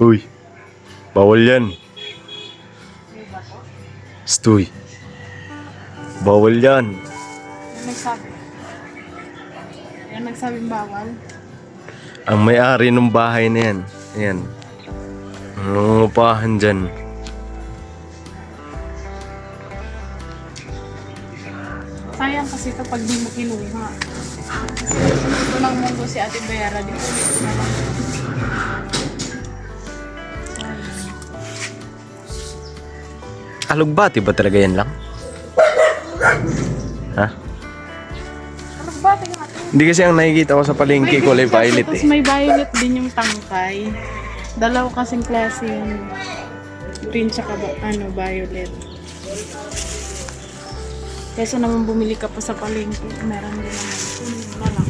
Uy, bawal yan. May ba to? Stoy. Bawal yan. Yan nagsabi. Yan nagsabing bawal. Ang may-ari ng bahay na yan. Ayan. Nangungupahan dyan. Sayang kasi ito pag di mo kinuha. Ito lang mundo si Ate Vera. Di ko ito na lang. Alugbati ba talaga yan lang? Ha? Ano ba? Tingnan natin. Hindi kasi ang nakikita ko sa palengke kulay violet Tapos eh. may violet din yung tangkay. Dalawa kasing klase yung green tsaka violet. Kesa naman bumili ka pa sa palengke, meron din naman. Kunin mo na lang.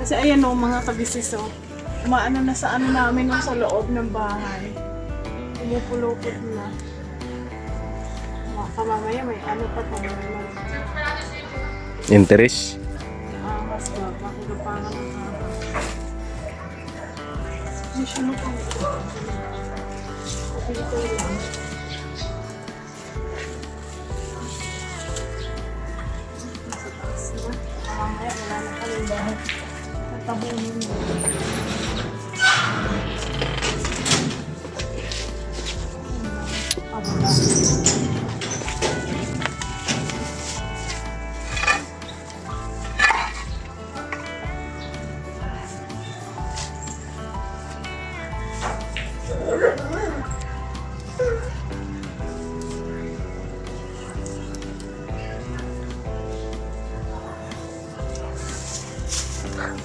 Kasi ayan o, mga kabisis o. Umaano na sa ano namin o sa loob ng bahay. Pumupulupot na. Baka mamaya may ano pa kung may Interest. mas ba? Makagapangan ng mga. Hindi siya na kung ito lang. Nasa taas na. Mamaya wala na kami bahay. Natabunin mo.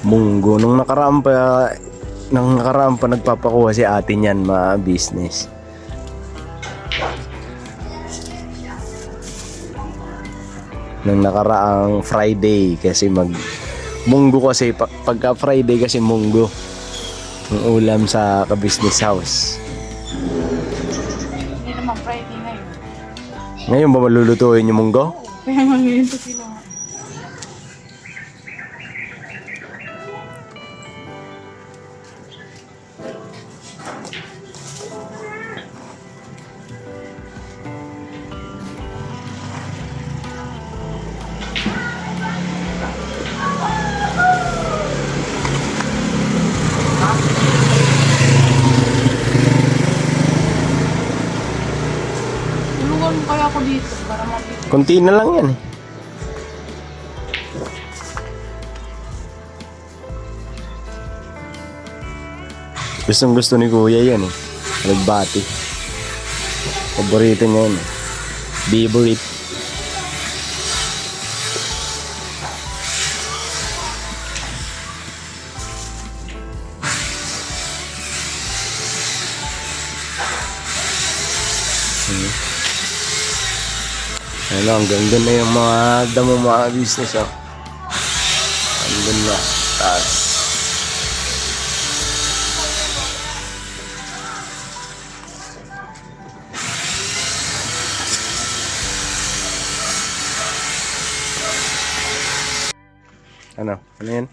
Munggo. Nung nakaraan pa nagpapakuha si ate niyan, mga business. Nung nakaraang Friday kasi munggo kasi pagka Friday kasi munggo ang ulam sa ka-business house. Hindi naman Friday ngayon. Ngayon ba malulutuin yung munggo? Kaya nga ngayon ito sila. Tulungan mo kaya ako dito para mabili. Konti na lang yan eh. Gustong gusto ni kuya yan eh. Nagbati. Paborito niya yan eh. Favorite. Ano, hanggang doon na yung mga damo mga business oh. Hanggang na. Taas. Ano? Ano yan?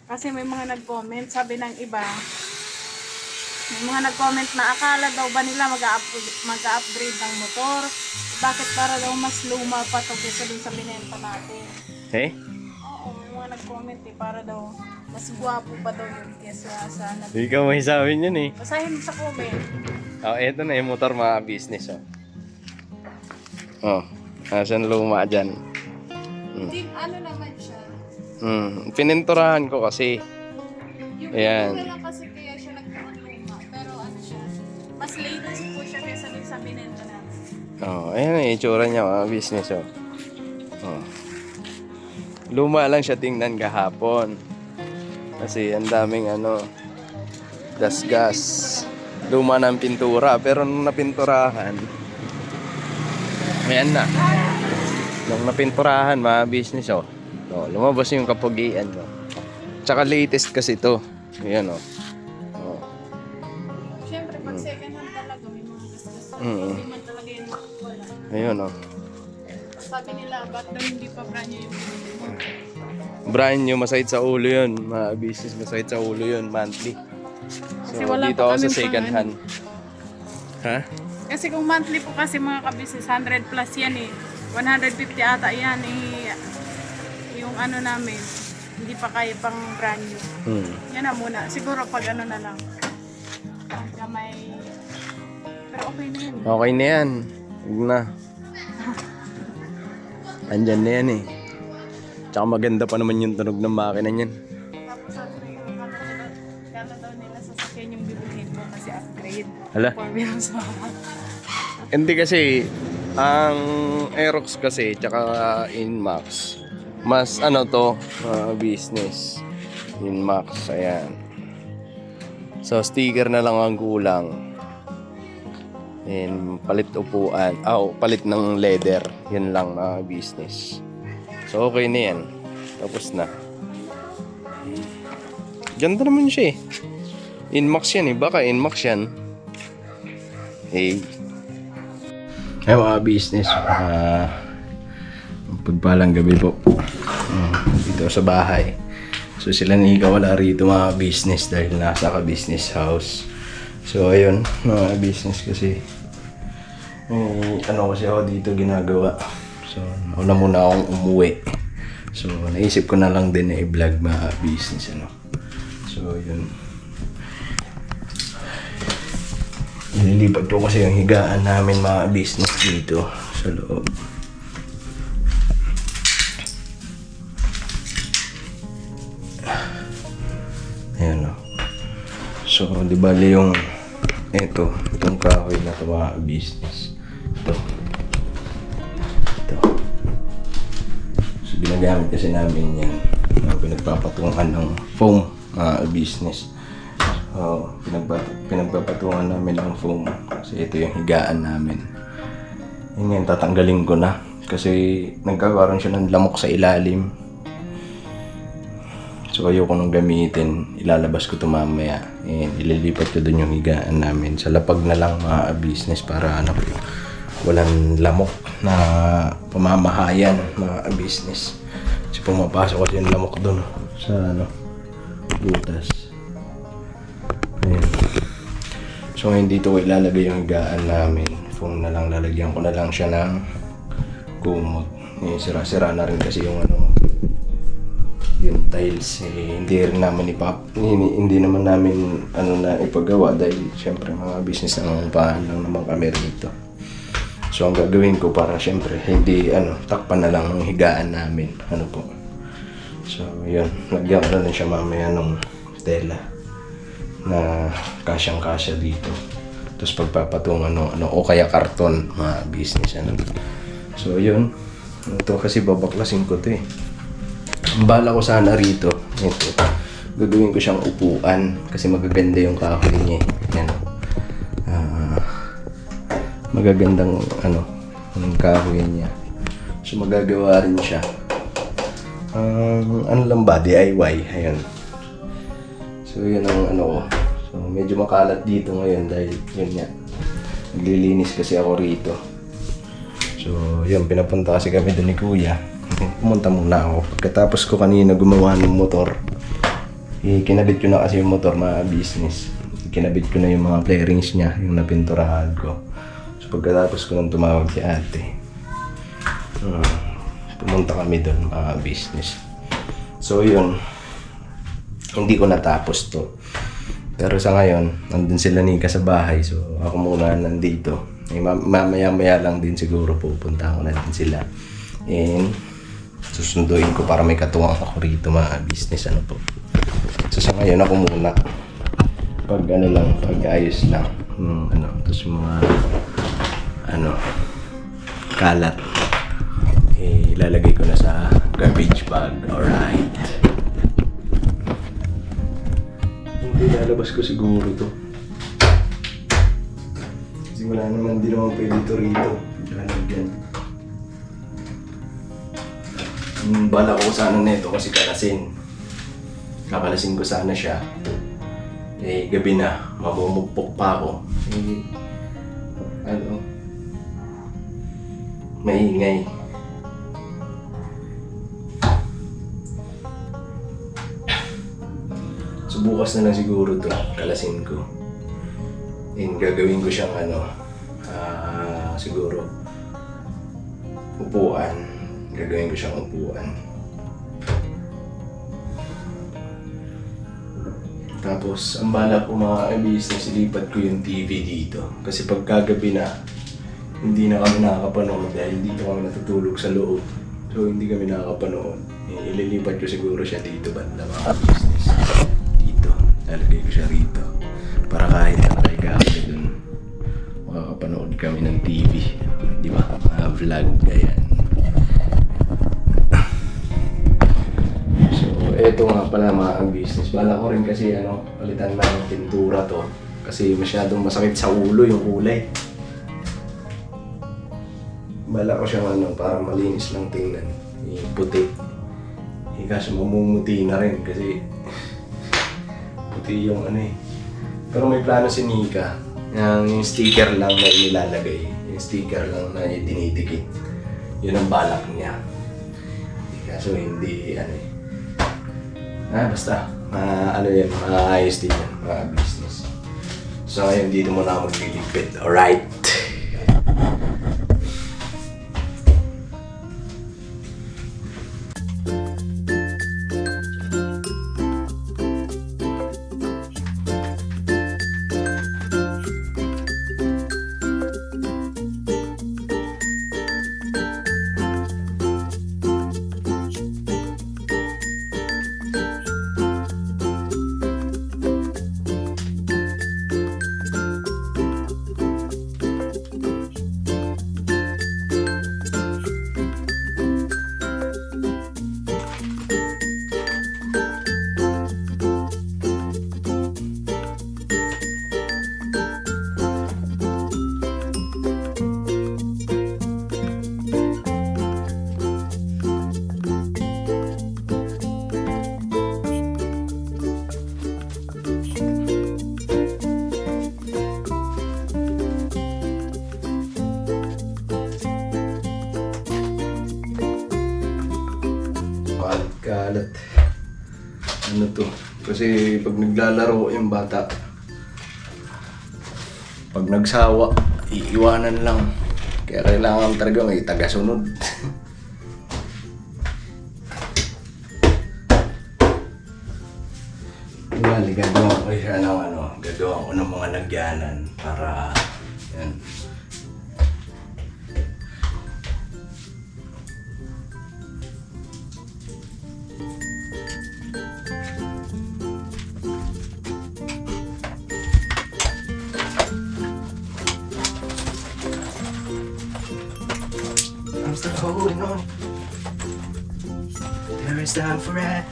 Kasi may mga nag-comment, sabi ng iba, may mga nag-comment na akala daw ba nila mag-upgrade ng motor? Bakit para daw mas luma pa to kaysa dun sa binenta natin? Eh? Oo, may mga nag-comment eh, para daw mas gwapo pa daw yun kaysa sa Hindi ka mahisawin yun eh. Basahin mo sa comment. Oh, eto na yung motor mga business oh. Oh, nasan luma dyan. Din, ano naman siya? Pininturahan ko kasi. Yung Ayan. pintura lang kasi kaya siya nagkaroon luma. Pero ano siya, mas latest po siya kaysa dun sa binenta natin. Oh, ayan yung itsura niya mga business oh. Oh. Luma lang siya tingnan kahapon. Kasi ang daming ano, gas-gas. Luma ng pintura. Pero nung napinturahan, ayan na. Nung napinturahan mga business oh. Oh, lumabas yung kapugian mo. Tsaka latest kasi to. Ayan oh. Oh. Siyempre, pag second hand talaga, may mga gas-gas. Hindi man talaga yun wala. Ayun oh. Sabi nila, ba't daw hindi pa brand new yung binili mo? Brand new, masahit sa ulo yun. Mga business, masahit sa ulo yun, monthly. So, Kasi So, wala dito pa ako sa kaming second pang- hand. Ha? Kasi kung monthly po kasi mga kabisnes, 100 plus yan eh. 150 ata yan eh. Yung ano namin, hindi pa kaya pang brand new. Yan na muna. Siguro pag ano na lang. Pagka may... Pero okay na yan. Okay na yan. Huwag na. Andyan na yan eh. Tsaka maganda pa naman yung tunog ng makina niyan. Tapos sabi na yung kala daw nila sasakyan yung bibilhin mo kasi upgrade. Hala? For wheels mo. Hindi kasi, ang Aerox kasi, tsaka Inmax, mas ano to, business. Inmax, ayan. So, sticker na lang ang kulang. And palit upuan, palit ng leather. Yun lang na business. So, okay na yan. Tapos na. Ganda naman siya eh. Inmax yan eh. Baka Inmax yan. Hey. Ay mga business. Pagpalang gabi po. Dito sa bahay. So sila ni Ika wala rito mga business dahil nasa ka-business house. So ayun, mga business kasi ano kasi ako dito ginagawa. So una muna akong umuwi. So naisip ko na lang din na i-vlog mga business ano. So yun. Nililipat ko kasi yung higaan namin mga business dito sa loob. Ayan o. So, di bali yung itong kahoy na ito mga business. Ito. So, ginagamit kasi namin yan. Pinagpapatungan ng foam mga business. Pinagpapatungan namin ng foam kasi ito yung higaan namin. Yun yan, tatanggalin ko na kasi nagkakaroon siya ng lamok sa ilalim. So ayoko nang gamitin, ilalabas ko ito mamaya. Ililipat ko dun yung higaan namin. Sa lapag na lang mga business para ano, walang lamok na pamamahayan mga business. Kasi pumapasok kasi yung lamok dun sa ano, butas. Ayan. So ngayon dito ko ilalagay yung higaan namin. Foam na lang, lalagyan ko na lang siya ng kumot. Sira-sira na rin kasi yung ano, yung tiles. Hindi rin naman hindi naman namin ano na ipagawa dahil syempre mga business na pahan lang naman kami rito. So ang gagawin ko para syempre hindi takpan na lang ng higaan namin. Ano po. So yun, lagyan ko na lang siya mamaya ng tela na kasyang-kasya dito. Tapos pagpapatungan o kaya karton mga business So yun, ito kasi babaklasin ko to eh. Ang bala ko sana rito, ito, gagawin ko siyang upuan kasi magaganda yung kahoy niya. Yan. Magagandang ang kahoy niya. So magagawa rin siya. Ano lang ba, DIY. Ayan. So yun ang ko. So medyo makalat dito ngayon dahil yun nga. Naglilinis kasi ako rito. So yun, pinapunta kasi kami doon ni Kuya. Pumunta muna ako. Pagkatapos ko kanina gumawa ng motor, kinabit ko na kasi yung motor mga business. Kinabit ko na yung mga fairings niya, yung napinturahan ko. So pagkatapos ko nang tumawag si ate, pumunta kami doon mga business. So yun, hindi ko natapos to. Pero sa ngayon, nandun sila Nika sa bahay. So ako muna nandito. Mamaya-maya lang din siguro pupunta ako na din sila. And susunduin ko para may katuwang ako rito mga business po. So sa ngayon ako muna. Pag pag ayos lang. Tapos yung mga kalat. Ilalagay ko na sa garbage bag. Alright. Hindi lalabas ko siguro to. Kasi wala naman, di naman pwede ito rito. Lalagyan. Bala ko sana neto kasi kalasin. Kakalasin ko sana siya. Gabi na, mamumugpok pa ako. Maingay. So So bukas na lang siguro to, kalasin ko. And gagawin ko siyang siguro upuan. Gagawin ko siyang upuan. Tapos, ang balak ko mga business, ilipat ko yung TV dito. Kasi pag kagabi na, hindi na kami nakakapanood dahil dito kami natutulog sa loob. So, hindi kami nakakapanood. Ililipat ko siguro siya dito banda mga business. Dito. Lalagay ko siya rito. Para kahit nakakagabi dun, makakapanood kami ng TV. Di ba? Mga vlog, ganyan. Ito nga pala mga business. Bala ko rin kasi palitan na ng pintura to. Kasi masyadong masakit sa ulo yung kulay. Bala ko siyang para malinis lang tingnan. Yung puti. Kaso mamumuti na rin kasi puti yung Pero may plano si Nika. Yung sticker lang na inilalagay. Yung sticker lang na dinidikit. Yun ang balak niya. Kaso hindi basta, yan, maayos din yan, mga business. So ngayon, dito muna ako magliligpit, alright? Kalat. To? Kasi pag naglalaro yung bata, pag nagsawa, iiwanan lang. Kaya kailangan talaga may tagasunod. Bali, gagawa ko siya ng gagawa ko ng mga lagyanan para yan. I'm still holding on. There is time forever.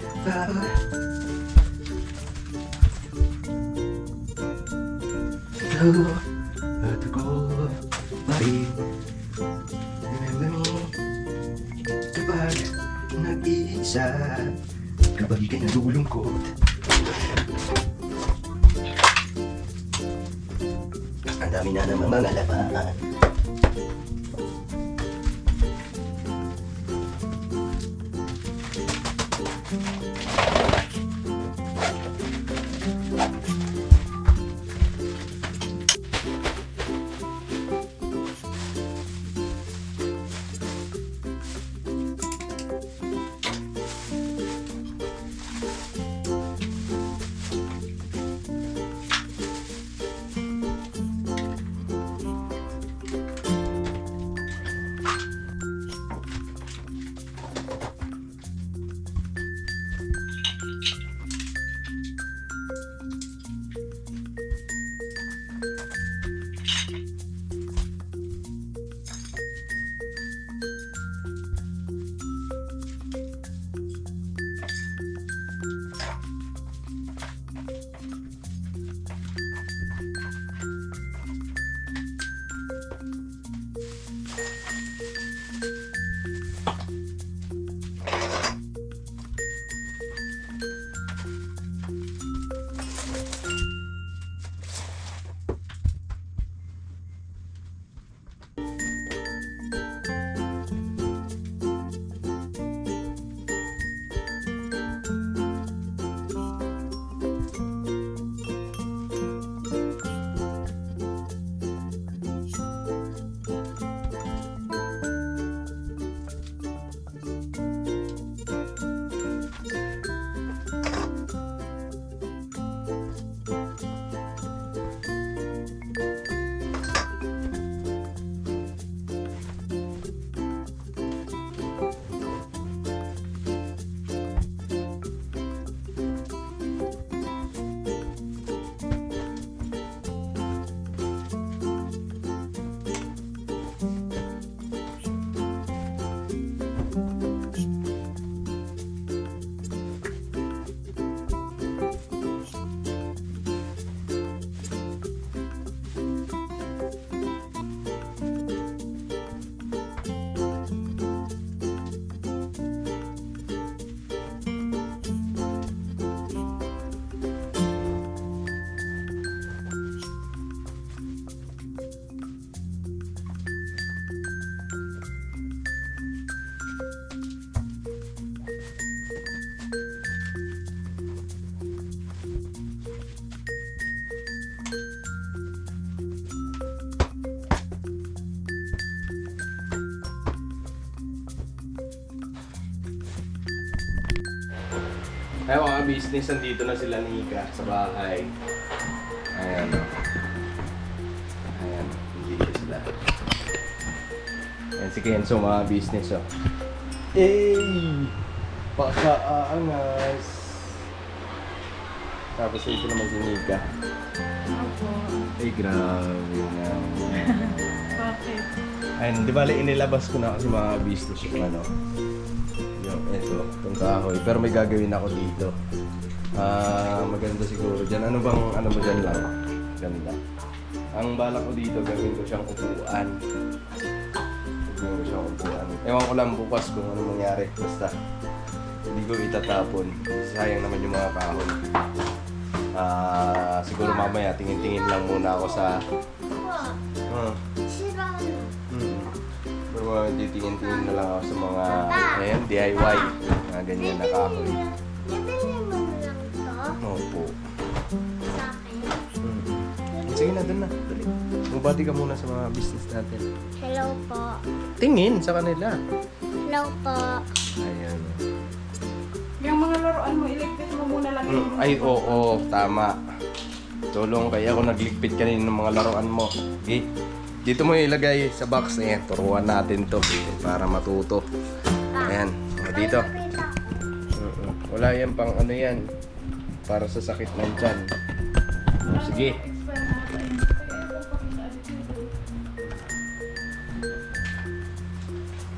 Let the go, body. Remember me. Kapag nag-iisa, kapag ika'y nalulungkot. Ang dami na naman mga laban. Ay, mga business, nandito na sila ni Ika sa bahay. Ayan. Ayan, nandito sila. Ayan si Kenzo, mga business, oh. Ey! Pakaangas! Tapos ito naman si Nika. Opo. Ay, grabe na. Bakit? Ayun, di bali inilabas ko na kasi mga business yung ano. Yung ito, itong kahoy. Pero may gagawin ako dito. Maganda siguro dyan. Ano mo dyan lang? Ganda. Ang balak ko dito, gawin ko siyang upuan. Gawin ko siyang upuan. Ewan ko lang bukas kung ano mangyari. Basta, hindi ko itatapon. Sayang naman yung mga kahoy. Siguro mamaya, tingin-tingin lang muna ako sa... Pero titingin-tingin na lang ako sa mga ayan, DIY. Mga ganyan na kahoy. Nabili mo lang to Opo. sa akin. Sige na, dun na. Dali. Mabati ka muna sa mga business natin. Hello po. Tingin sa kanila. Hello po. Ayan. Yung mga laruan mo, iligpit mo muna lang yung Ay, oo, tama. Tulong kaya ako nagligpit kanina ng mga laruan mo. Okay? Dito mo ilagay sa box. Ayan, turuan natin to para matuto. Ayan, dito. Wala yan pang ano yan. Para sa sakit ng tiyan. Sige.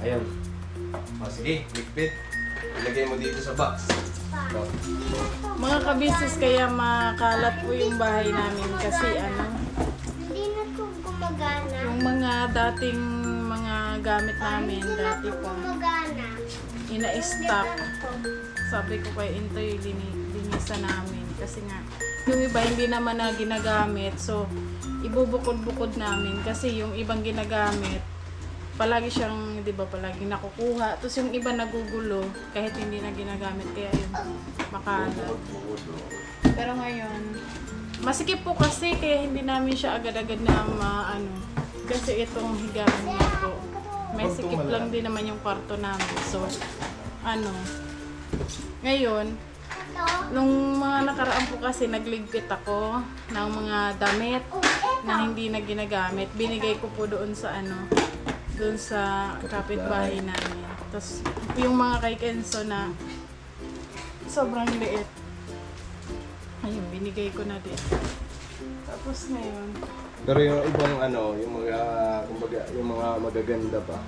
Ayan. Sige, ligpit. Ilagay mo dito sa box. Ito. Mga kabisnes, kaya makalat po yung bahay namin kasi Hindi na to gumagana. yung mga dating mga gamit namin dati pa Gumagana. ina-stock. Sabi ko kay Intoy, linisan namin kasi nga yung iba hindi naman na ginagamit, so ibubukod-bukod namin kasi yung ibang ginagamit palagi siyang, di ba, palagi nakukuha. Tapos yung iba nagugulo kahit hindi na ginagamit, kaya yun, makalat. Pero ngayon, masikip po kasi kaya hindi namin siya agad-agad na kasi itong higaan niya po. May sikip lang din naman yung kwarto namin. So, ngayon, nung mga nakaraan po kasi nagligpit ako ng mga damit na hindi na ginagamit. Binigay ko po doon sa doon sa kapitbahay namin. Tapos yung mga kay Kenzo na sobrang liit. Ayun, binigay ko na din. Tapos ngayon, Pero yung ibang yung mga, kumbaga, yung mga magaganda pa.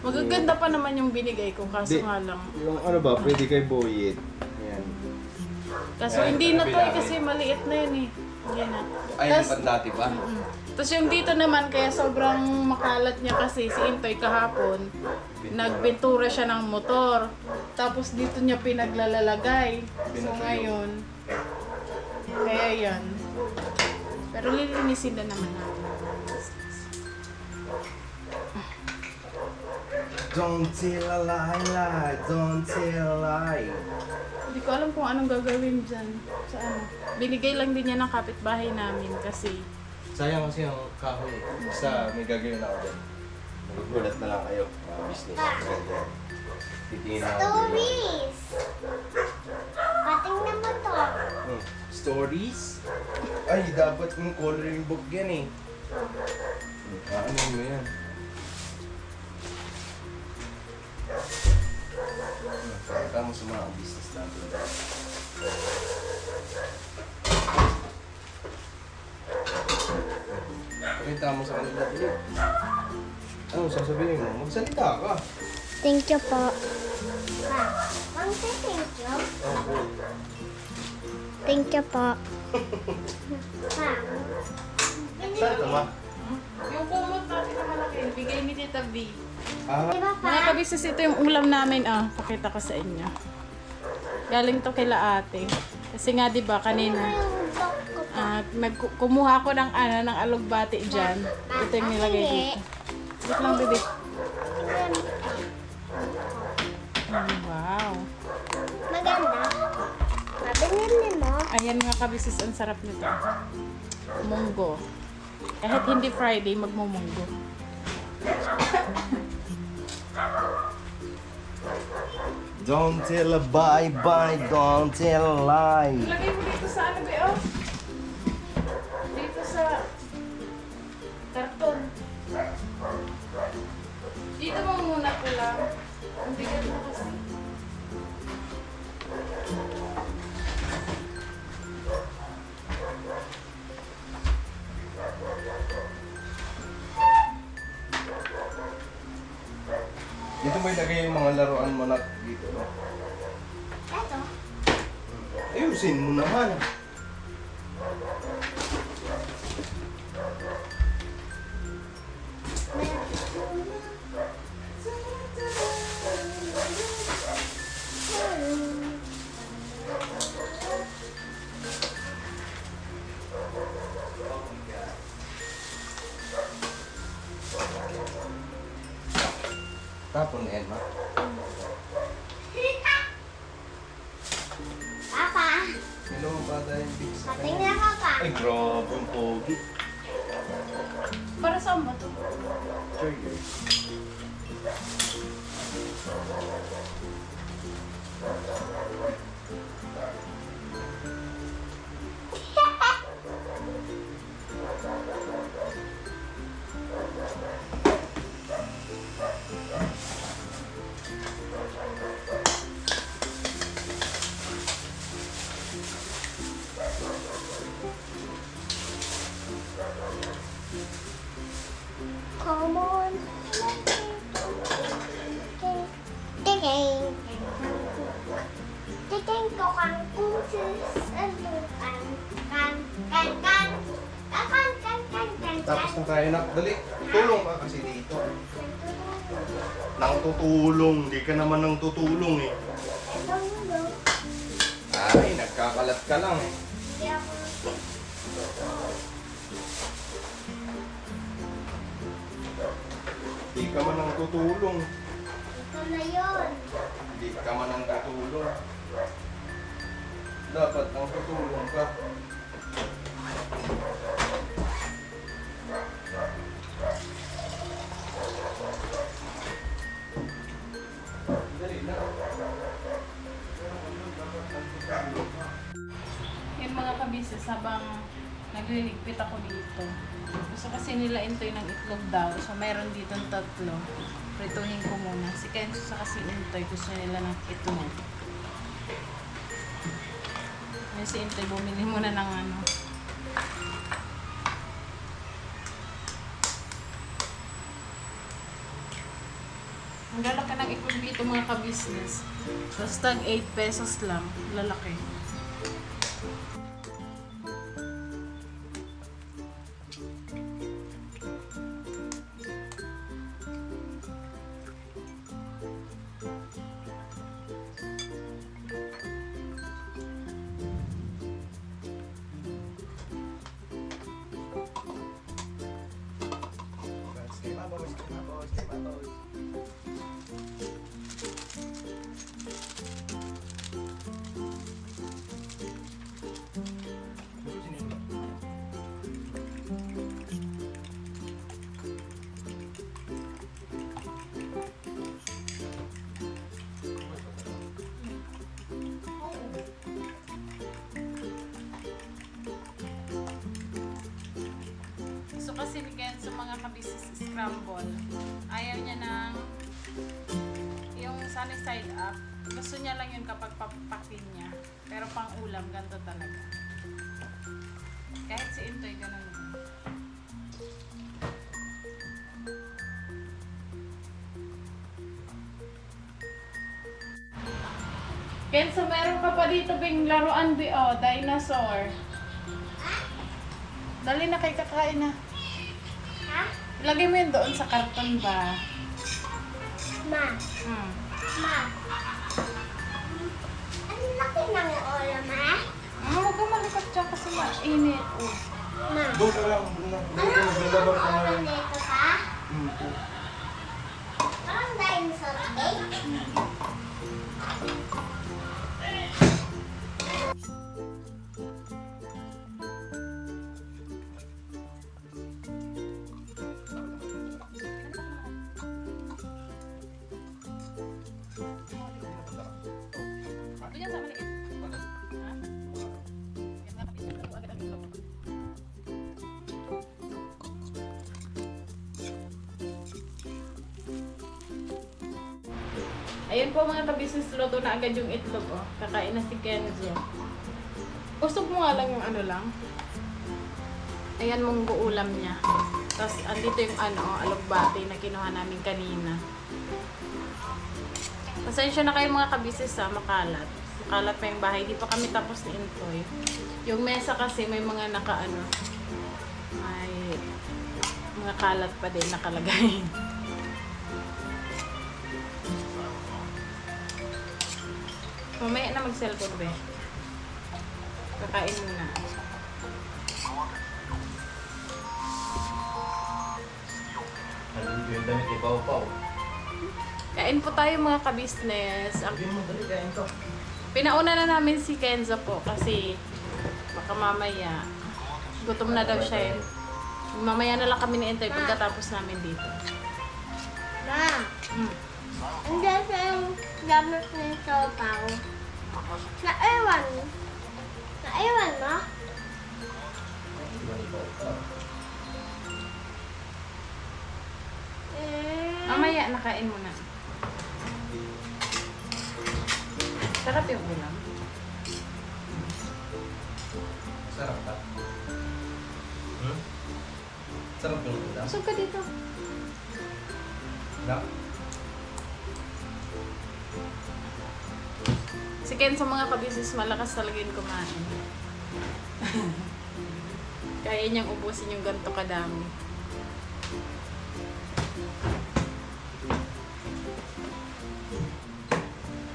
magaganda pa naman yung binigay ko, kaso Di- nga lang. Yung pwede kay Boyet. Ayan. Kaso hindi na to kasi maliit na yun eh. Hindi na. Ay, Tas- yung pandati pa? Tapos yung dito naman, kaya sobrang makalat niya kasi si Intoy kahapon, nagpintura siya ng motor. Tapos dito niya pinaglalalagay. So ngayon, kaya yan. Pero lilinisin na naman natin. Don't tell a lie, don't tell a lie. Hindi ko alam kung anong gagawin dyan. Sa Binigay lang din niya ng kapitbahay namin kasi Sayang kasi yung kahoy. Basta may gagawin ako dyan. Magugulat na lang kayo, mga business. Ganyan. Titingin na ako. Stories. Pating naman to. Stories? Ay, dapat yung coloring book yan eh. Ano mo yan? Pakita mo sa mga business natin. Pakita mo sa kanila. Ano sasabihin mo? Magsalita ka. Thank you po. Ma'am, say thank you. Okay. Thank you po. Ma'am. Saan ito ma? yung kumot natin na malaki, bigay ni Tita B. Ah, Di ba pa? Mga kabisnes, ito yung ulam namin. Pakita ko sa inyo. Galing to kila ate. Kasi nga 'di ba kanina kumuha ako ng ng alugbati diyan. Ito yung nilagay dito. Wait lang, bebe. Wow. Maganda. Mabinili mo. Ayan mga kabisnes, ang sarap nito. Munggo. Kahit hindi Friday, magmumunggo. Don't tell a bye-bye, don't tell a lie. Lagay mo dito sa ano, Beo? Dito sa karton. Dito mo muna ko lang. Ang bigat mo kasi. Dito mo ilagay yung mga laruan mo na dito, no? Eto. Ayusin mo naman. Tapon na yan, ma. Papa. Hello, bata yung big sa Patingin ako pa. Ay, grabe yung pogi. Para saan ba to? Trigger. Come on. Tingin. Tingin ko kang kususundukan. Kan. Tapos na tayo na. Dali, tulong ka kasi dito. Nang tutulong. Di ka naman nang tutulong eh. Ito mo. Ay, nagkakalat ka lang eh. Hindi ako. Di ka man nang tutulong. Ito na yun. Di ka man nang tutulong. Dapat nang tutulong ka. Dali na. Yung mga kabisis, habang nagliligpit ako dito. Gusto kasi nila Intoy ng itlog daw. So, meron dito 3. Prituhin ko muna. Si Kenzo sa kasi Intoy, gusto nila ng itlog. Yung si Intoy, bumili muna ng ano. Ang lalaki ng itlog dito mga kabisnes. Basta 8 pesos lang. Lalaki. Gusto kasi ni Ken sa mga kabisis scramble. Ayaw niya ng yung sunny side up. Gusto niya lang yun kapag papakin niya. Pero pang ulam, ganito talaga. Kahit si Intoy, ganun yun. Ken, so meron ka pa dito bing laruan, dinosaur. Dali na kay kakain na. Ha? Lagay mo yun doon sa karton ba? Ma. Hmm. Ma. Ang laki ng ulo, ma. Huwag ka malikot siya kasi mainit. Oh. Ma. Doon ka lang. Doon na. Ano ang Naglabar ka ulo ngayon. nito, pa? Parang dinosaur cake. Ayun po mga kabisnes, luto na agad yung itlog, oh. Kakain na si Kenzo. Usog mo nga lang yung ano lang. Ayan mong ulam niya. Tapos andito yung alugbati na kinuha namin kanina. Pasensya na kayo mga kabisnes makalat. Makalat pa yung bahay. Di pa kami tapos ni Intoy. Yung mesa kasi may mga may mga kalat pa din nakalagay. Mamaya na mag-cellphone, be. Kakain muna. Yung damit ni Pao Pao. Kain po tayo mga kabisnes. Pinauna na namin si Kenzo po kasi baka mamaya gutom na daw siya. Mamaya na lang kami ni-enter pagkatapos namin dito. Ma, hindi sa yung gamit ng sopaw. Naiwan mo? Mamaya nakain mo na. Sarap yung ulam. Sarap ba? Sarap yung ulam. Busog ka dito. Na. Si Ken sa mga kabisnes malakas talaga yung kumain. Kaya niyang ubusin yung ganito kadami.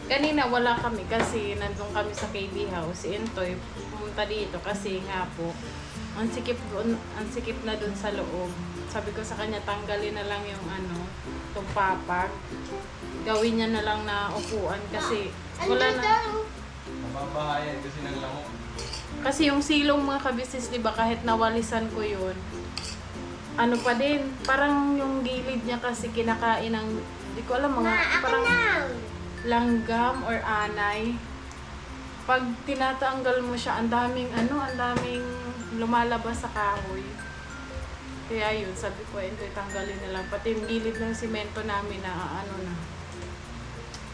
Kanina wala kami kasi nandun kami sa KB House. Si Intoy pumunta dito kasi nga po ang sikip na dun sa loob. Sabi ko sa kanya tanggalin na lang yung itong papag. Gawin niya na lang na upuan kasi wala na. Mababahayan kasi ng lamok. Kasi yung silong mga kabisnes, di ba, kahit nawalisan ko yun, ano pa din, parang yung gilid niya kasi kinakain ng, di ko alam, parang langgam or anay. Pag tinatanggal mo siya, ang daming lumalabas sa kahoy. Kaya yun, sabi ko, ito tanggalin na lang. Pati yung gilid ng simento namin na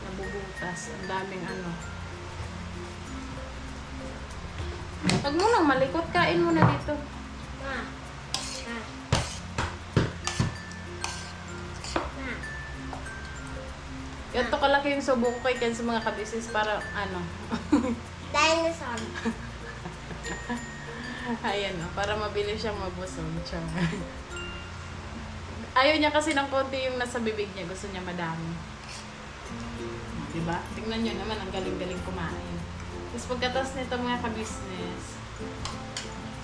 nabubutas. Ang daming Huwag mo nang malikot, kain mo na dito. Ganito kalaki yung subo ko kay Ken sa mga kabisnes para Dinosaur. ayan para mabilis siyang mabusog. Ayaw niya kasi ng konti yung nasa bibig niya, gusto niya madami. Diba? Tingnan niyo naman, ang galing-galing kumain. Tapos pagkatas nito mga kabisnes,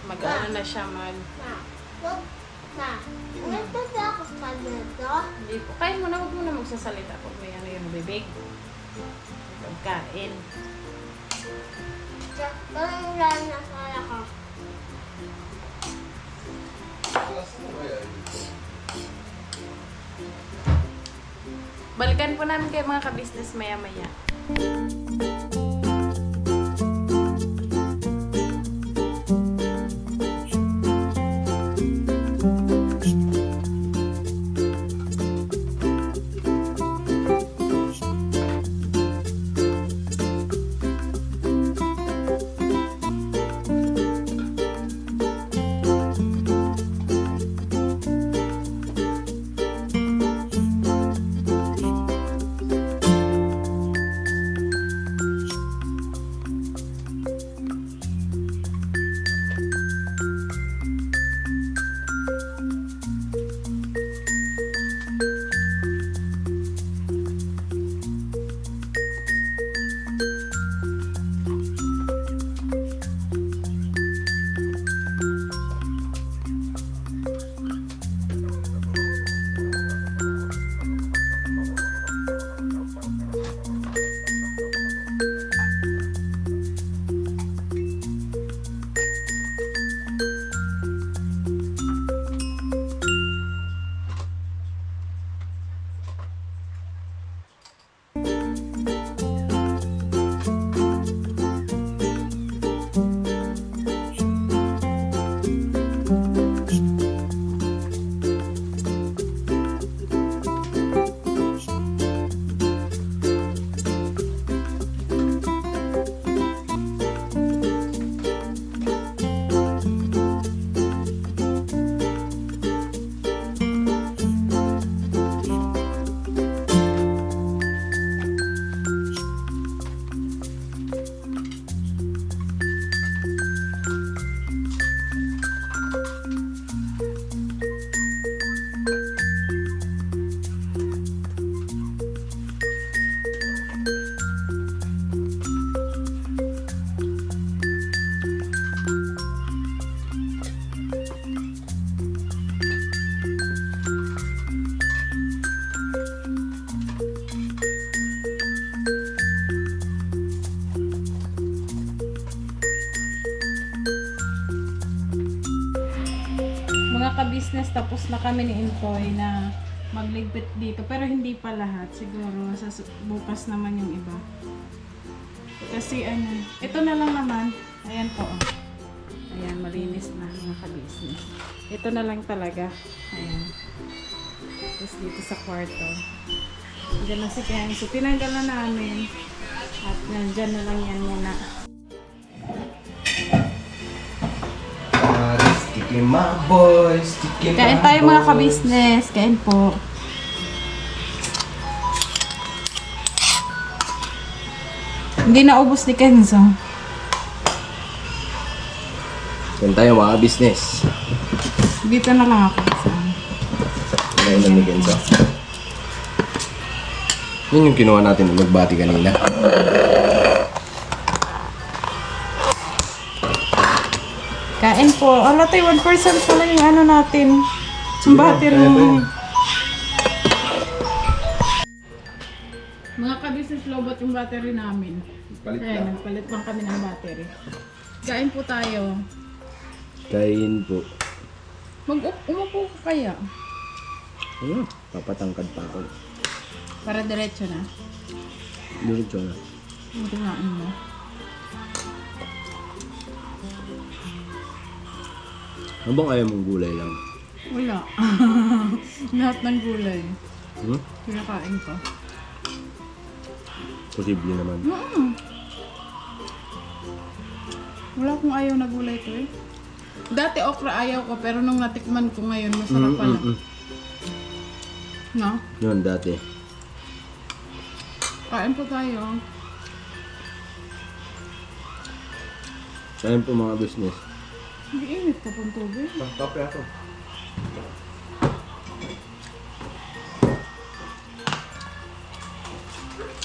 na siya Nagtata ako pa dito. Hindi po. Kain mo na, huwag mo na magsasalita pag may yung bibig. Pagkain. Parang lang nasala ko. Balikan po namin kayo mga kabisnes maya-maya. mga ka-business, tapos na kami ni Intoy na magligpit dito. Pero hindi pa lahat. Siguro sa bukas naman yung iba. Kasi ito na lang naman. Ayan po. Oh. Ayan, malinis na mga ka-business. Ito na lang talaga. Ayan. Tapos dito sa kwarto. Diyan na si Kenzo. Tinanggal na namin. At nandyan na lang yan muna. Sticky my boys, sticky my Kain tayo mga boys. ka-business. Kain po. Hindi naubos ni Kenzo. Yan tayo mga business. Dito na lang ako. Ngayon ni Kenzo. Yun yung kinuha natin nung nagbati kanina. Kain po. Ala tayo, 1% pala yung ano natin. Yung battery. kaya tayo. Mga ka-business, lobot yung battery namin. Palit Kaya lang. nagpalit lang kami ng battery. Kain po tayo. Kain po. Umupo ka kaya? Ano? Papatangkad pa ako. Para diretso na. Diretso na. Ang kumain mo. Ano bang ayaw mong gulay lang? Wala. Lahat ng gulay. Hmm? Kinakain ko. Posible naman. Wala akong ayaw na gulay ko eh. Dati okra ayaw ko, pero nung natikman ko ngayon, masarap pala. No? Yun, dati. Kain po tayo. Kain po mga business. Hindi init ka pong tubig. Kape ako.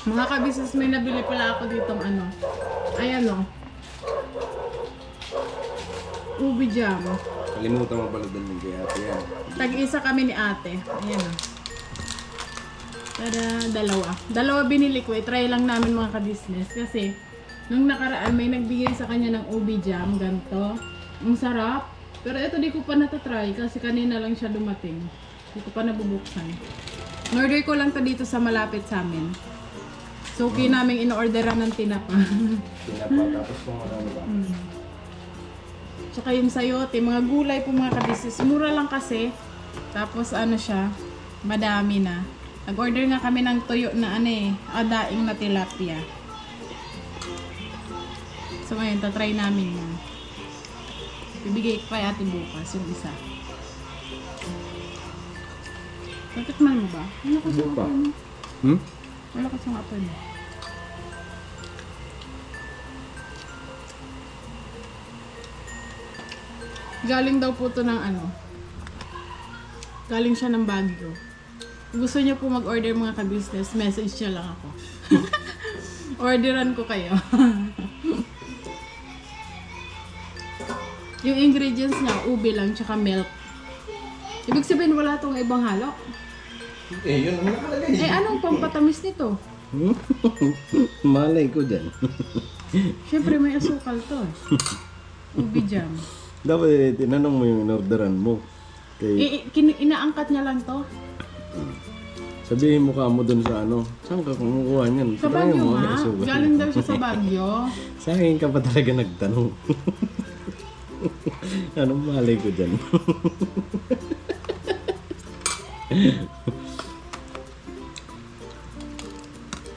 Mga ka-business, may nabili pala ako ditong ano. Ayan o. Ubi jam. Kalimutan mo pala dalhin kay ate yan. Tag-isa kami ni ate. Ayan o. Tada, dalawa. Dalawa binili ko. I-try lang namin mga ka-business. Kasi, nung nakaraan, may nagbigay sa kanya ng ubi jam. Ganto. Ang sarap. Pero ito di ko pa natatry kasi kanina lang siya dumating. Di ko pa nabubuksan. Order ko lang to dito sa malapit sa amin. So, okay namin in-orderan ng tinapa. Tinapa tapos kung ano ba. Tsaka yung sayote, mga gulay po mga ka-business. Mura lang kasi. Tapos ano siya, madami na. Nag-order nga kami ng tuyo na ano eh, daing na tilapia. So ngayon, tatry namin yan. Bibigay ko kay ate bukas yung isa. Natikman mo ba? Wala kasi Buka. apoy mo. Hmm? Wala kasi apoy mo. Galing daw po to ng ano. Galing siya ng Baguio. Kung gusto niyo po mag-order mga ka-business, message niyo lang ako. Orderan ko kayo. Yung ingredients niya, ubi lang, tsaka milk. Ibig sabihin wala tong ibang halo. Eh, yun ang nakalagay. Eh, anong pampatamis nito? Malay ko dyan. Siyempre may asukal to. Ubi jam. Dapat tinanong mo yung in-orderan mo. Kay, Inaangkat niya lang to. sabihin mo ka mo dun sa ano, saan ka kumukuha niyan? Sa Try Baguio mo, nga. may sugat. Galing daw siya sa Baguio. Sa akin ka pa talaga nagtanong. Anong malay ko dyan?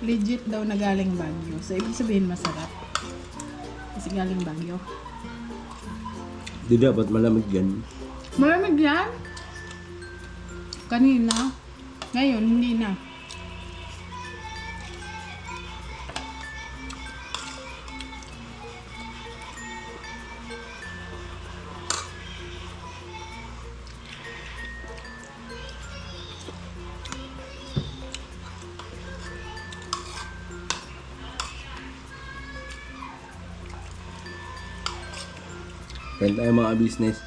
Legit daw na galing Baguio. So, ibig sabihin masarap. Kasi galing Baguio. Di dapat malamig yan. Malamig yan? Kanina. Ngayon, hindi na. Kain tayo mga business.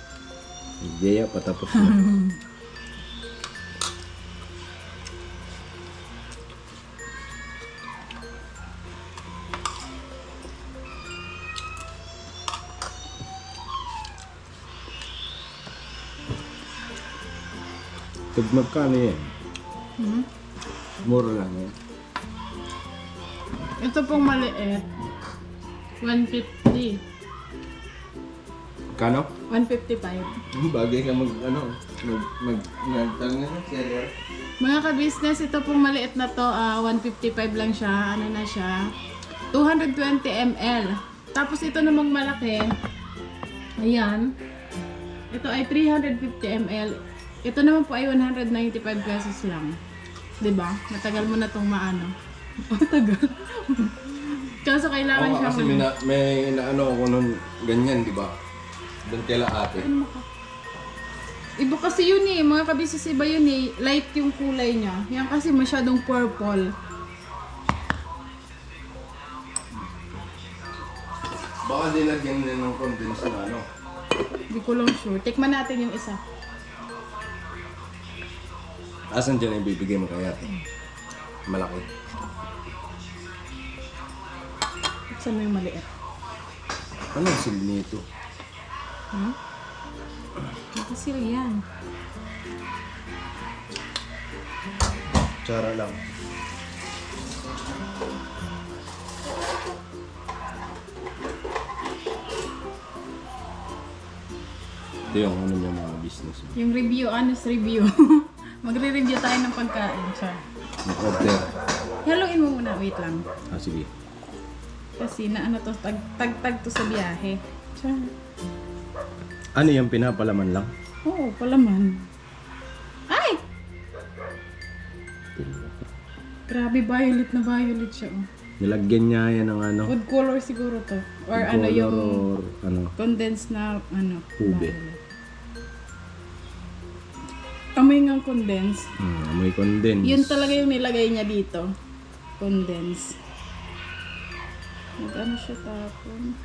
Jaya, patapos na. Tag magkano yan? Hmm? Mura lang yan. Ito pong maliit. 150. Kano? 155. Bagay ka nagtanong na server. Mga ka-business, ito pong maliit na to, 155 lang siya. Ano na siya? 220 ml. Tapos ito namang malaki. Ayan. Ito ay 350 ml. Ito naman po ay 195 pesos lang. 'Di ba? Matagal mo na tong maano. Matagal. Kaso kailangan siya Kasi may inaano ako nun ganyan, di ba? Doon kaila ate. Iba kasi yun eh. Mga kabisis iba yun eh. Light yung kulay niya. Yan kasi masyadong purple. Baka nilagyan nila ng condense na ano. Hindi ko lang sure. Tikman natin yung isa. Asan dyan yung bibigay mo kay ate? Malaki. Saan mo yung maliit? Ano ang sili nito? Hmm? Nakasil yan. Tsara lang. Ito yung ano niya mga business. Yung review, honest review. Magre-review tayo ng pagkain. Sure. Mag-order. Haluin mo muna. Wait lang. Ah, sige. Kasi na ano to, tag to sa biyahe. Sure. Ano yung pinapalaman lang? Oo, palaman. Ay! Grabe, violet na violet siya. Oh. Nilagyan niya yan ng ano? Food color siguro to. Or Food ano color yung or ano? condensed na ano. Ube. violet. Amoy nga condensed. May condense. Yun talaga yung nilagay niya dito. Condensed. Ano siya tapon?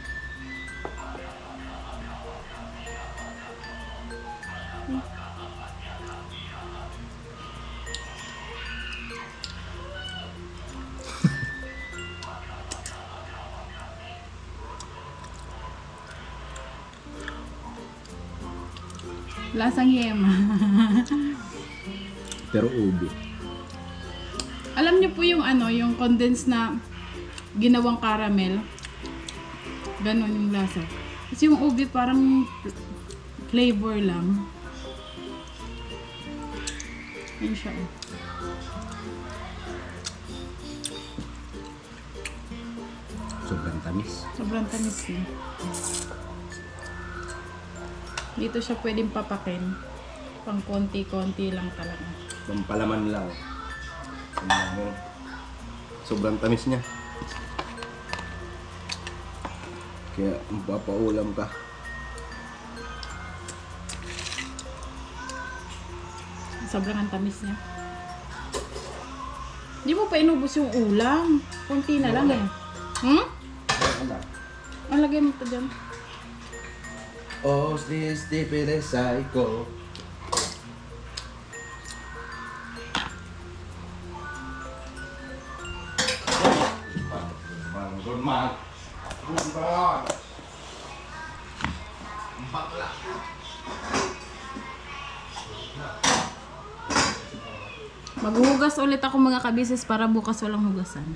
Lasang yema. Pero ube. Alam niyo po yung ano, yung condensed na ginawang caramel. Ganon yung lasa. Kasi yung ube parang flavor lang. Ayun siya. Oh. Sobrang tamis. Sobrang tamis niya. Dito siya pwedeng papakin. Pang konti-konti lang talaga. Pampalaman lang. Sobrang tamis niya. Kaya mapapaulam ka. Sobrang ang tamis niya. Hindi mo pa inubos yung ulam. Konti na lang eh. Hmm? Ang lagay mo ito dyan. Oh, this stupid psycho. Good man. Good man. Bakla. Maghuhugas ulit ako mga kabisis para bukas walang hugasan.